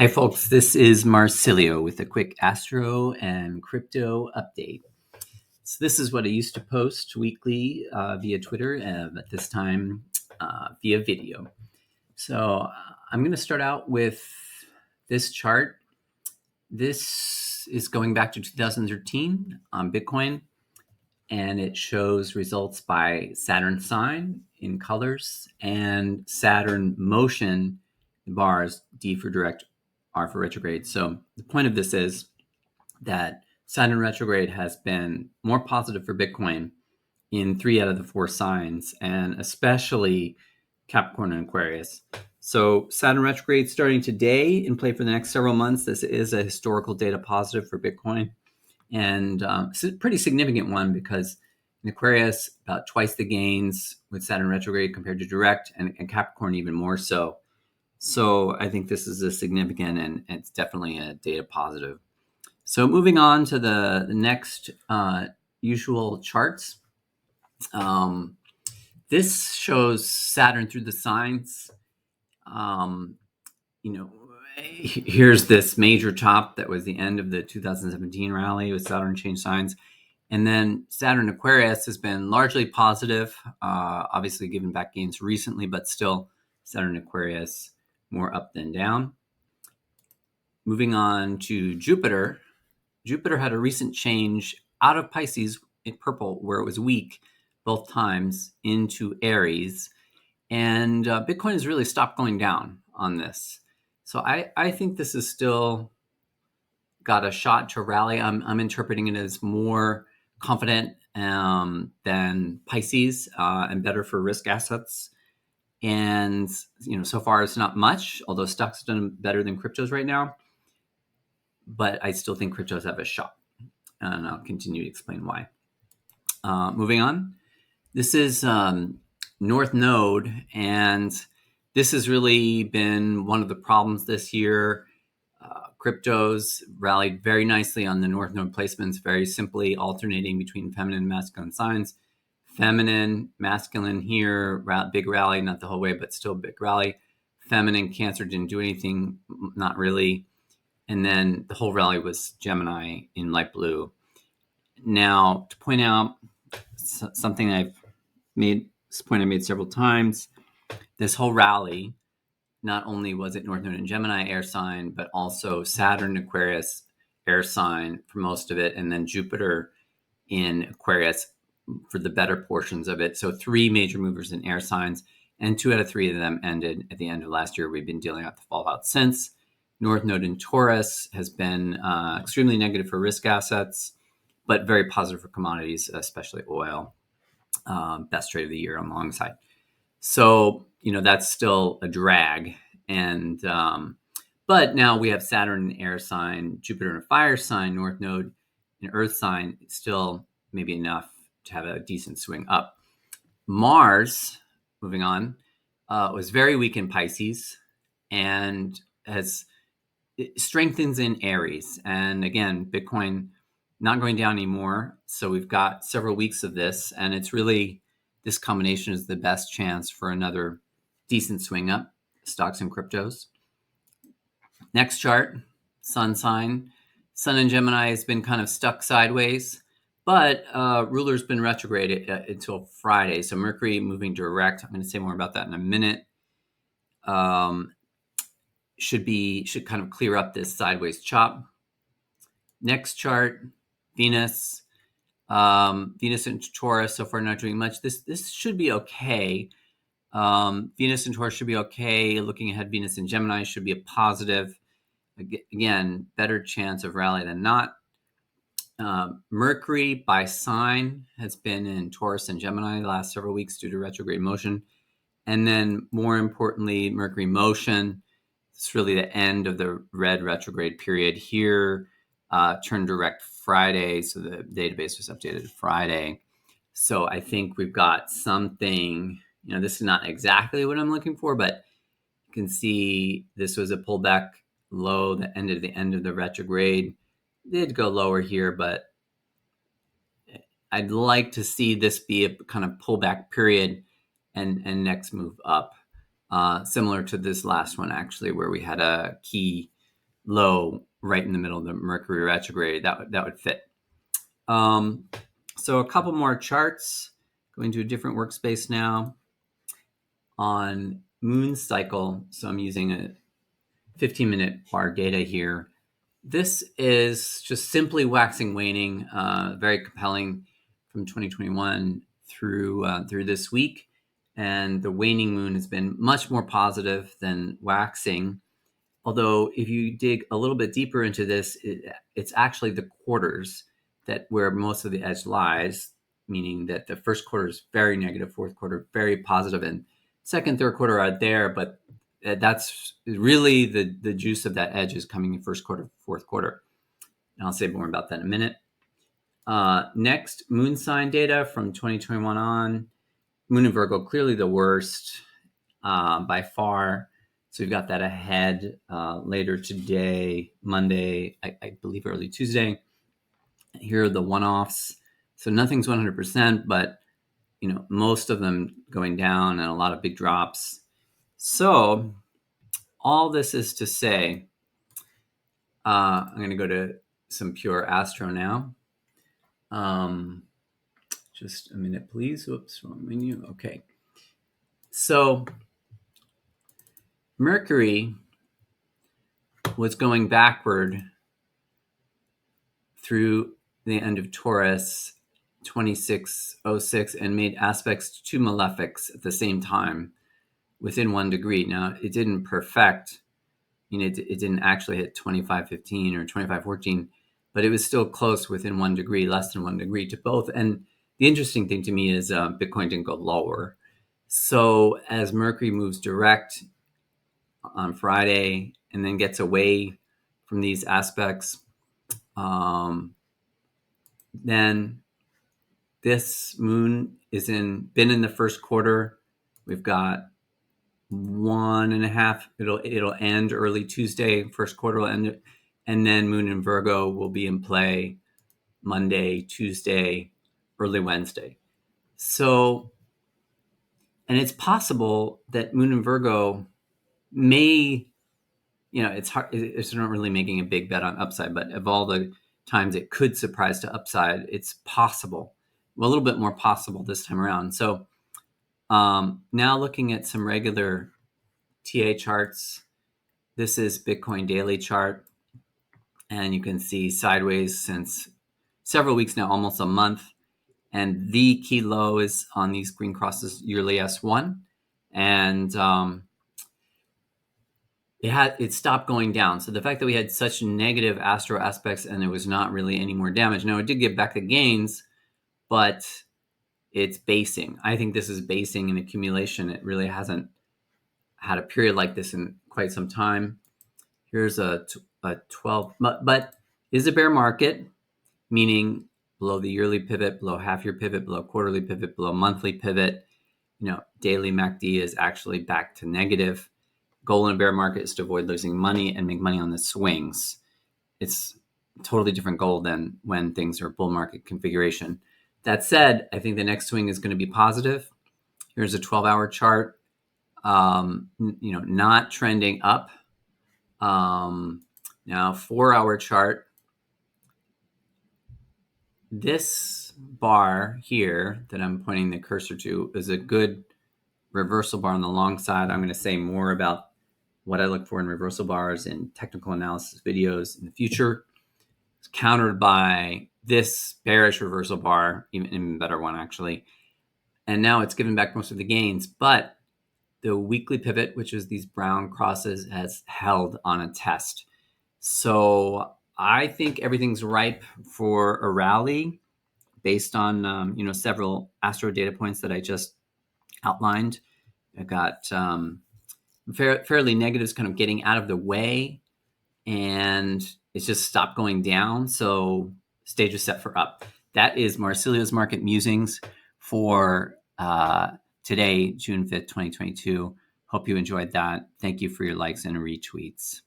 Hi, folks. This is Marsilio with a quick Astro and crypto update. So this is what I used to post weekly via Twitter, but this time via video. So I'm going to start out with this chart. This is going back to 2013 on Bitcoin, and it shows results by Saturn sign in colors and Saturn motion bars, D for direct, R for retrograde. So the point of this is that Saturn retrograde has been more positive for Bitcoin in 3 out of the 4 signs, and especially Capricorn and Aquarius. So Saturn retrograde starting today in play for the next several months. This is a historical data positive for Bitcoin, and it's a pretty significant one because in Aquarius, about twice the gains with Saturn retrograde compared to direct, and Capricorn even more so. So I think this is a significant, and it's definitely a data positive. So moving on to the next usual charts. This shows Saturn through the signs. Here's this major top that was the end of the 2017 rally with Saturn change signs. And then Saturn Aquarius has been largely positive, obviously given back gains recently, but still Saturn Aquarius more up than down. Moving on to Jupiter. Jupiter had a recent change out of Pisces in purple, where it was weak both times, into Aries. And Bitcoin has really stopped going down on this. So I think this is still got a shot to rally. I'm interpreting it as more confident than Pisces and better for risk assets. And so far it's not much, although stocks have done better than cryptos right now. But I still think cryptos have a shot, and I'll continue to explain why. Moving on, this is North Node, and this has really been one of the problems this year. Cryptos rallied very nicely on the North Node placements, very simply alternating between feminine and masculine signs. Feminine, masculine here, big rally, not the whole way, but still big rally. Feminine, Cancer didn't do anything, not really. And then the whole rally was Gemini in light blue. Now, to point out something I made several times, this whole rally, not only was it North Node and Gemini air sign, but also Saturn Aquarius air sign for most of it, and then Jupiter in Aquarius for the better portions of it. So 3 major movers in air signs, and 2 out of 3 of them ended at the end of last year. We've been dealing with the fallout since. North Node in Taurus has been extremely negative for risk assets, but very positive for commodities, especially oil. Best trade of the year on the long side. So, that's still a drag. And but now we have Saturn in air sign, Jupiter in a fire sign, North Node in earth sign. It's still maybe enough to have a decent swing up. Mars, moving on, was very weak in Pisces and it strengthens in Aries. And again, Bitcoin not going down anymore. So we've got several weeks of this, and it's really, this combination is the best chance for another decent swing up, stocks and cryptos. Next chart, sun sign. Sun in Gemini has been kind of stuck sideways, but ruler's been retrograde until Friday. So Mercury moving direct. I'm going to say more about that in a minute. Should kind of clear up this sideways chop. Next chart, Venus. Venus and Taurus so far not doing much. This should be okay. Venus and Taurus should be okay. Looking ahead, Venus and Gemini should be a positive. Again, better chance of rally than not. Mercury by sign has been in Taurus and Gemini the last several weeks due to retrograde motion. And then more importantly, Mercury motion. It's really the end of the red retrograde period here. Turned direct Friday, so the database was updated Friday. So I think we've got something, this is not exactly what I'm looking for, but you can see this was a pullback low, the end of the retrograde. It did go lower here, but I'd like to see this be a kind of pullback period and next move up. Similar to this last one, actually, where we had a key low right in the middle of the Mercury retrograde. That would fit. So a couple more charts. Going to a different workspace now on moon cycle. So I'm using a 15-minute bar data here. This is just simply waxing waning, very compelling from 2021 through this week. And the waning moon has been much more positive than waxing. Although if you dig a little bit deeper into this, it's actually the quarters that where most of the edge lies, meaning that the first quarter is very negative, fourth quarter very positive, and second, third quarter are there, but that's really the juice of that edge is coming in first quarter, fourth quarter. And I'll say more about that in a minute. Next, moon sign data from 2021 on. Moon in Virgo, clearly the worst by far. So we've got that ahead later today, Monday, I believe early Tuesday. Here are the one-offs. So nothing's 100%, but most of them going down and a lot of big drops. So all this is to say, I'm going to go to some pure Astro now. Just a minute, please. Whoops, wrong menu. Okay. So Mercury was going backward through the end of Taurus, 2606, and made aspects to two malefics at the same time within 1 degree. Now, it didn't perfect. It didn't actually hit 2515 or 2514, but it was still close within 1 degree, less than 1 degree to both. And the interesting thing to me is Bitcoin didn't go lower. So as Mercury moves direct on Friday and then gets away from these aspects, then this moon is been in the first quarter. We've got 1.5. It'll end early Tuesday. First quarter will end, and then moon in Virgo will be in play Monday, Tuesday, early Wednesday. So, and it's possible that moon in Virgo may, it's hard. It's not really making a big bet on upside, but of all the times it could surprise to upside, it's possible. Well, a little bit more possible this time around. So now looking at some regular TA charts. This is Bitcoin daily chart. And you can see sideways since several weeks now, almost a month. And the key low is on these green crosses, yearly S1. And it stopped going down. So the fact that we had such negative Astro aspects and there was not really any more damage. Now, it did get back the gains, but it's basing. I think this is basing and accumulation. It really hasn't had a period like this in quite some time. Here's a 12, but is a bear market, meaning below the yearly pivot, below half-year pivot, below quarterly pivot, below monthly pivot. Daily MACD is actually back to negative. Goal in a bear market is to avoid losing money and make money on the swings. It's a totally different goal than when things are bull market configuration. That said, I think the next swing is going to be positive. Here's a 12-hour chart, not trending up. Now, 4-hour chart. This bar here that I'm pointing the cursor to is a good reversal bar on the long side. I'm going to say more about what I look for in reversal bars in technical analysis videos in the future. It's countered by this bearish reversal bar, even better one actually. And now it's given back most of the gains, but the weekly pivot, which is these brown crosses, has held on a test. So I think everything's ripe for a rally based on several Astro data points that I just outlined. I've got fairly negatives kind of getting out of the way, and it's just stopped going down. So stage is set for up. That is Marsilio's Market Musings for today, June 5th, 2022. Hope you enjoyed that. Thank you for your likes and retweets.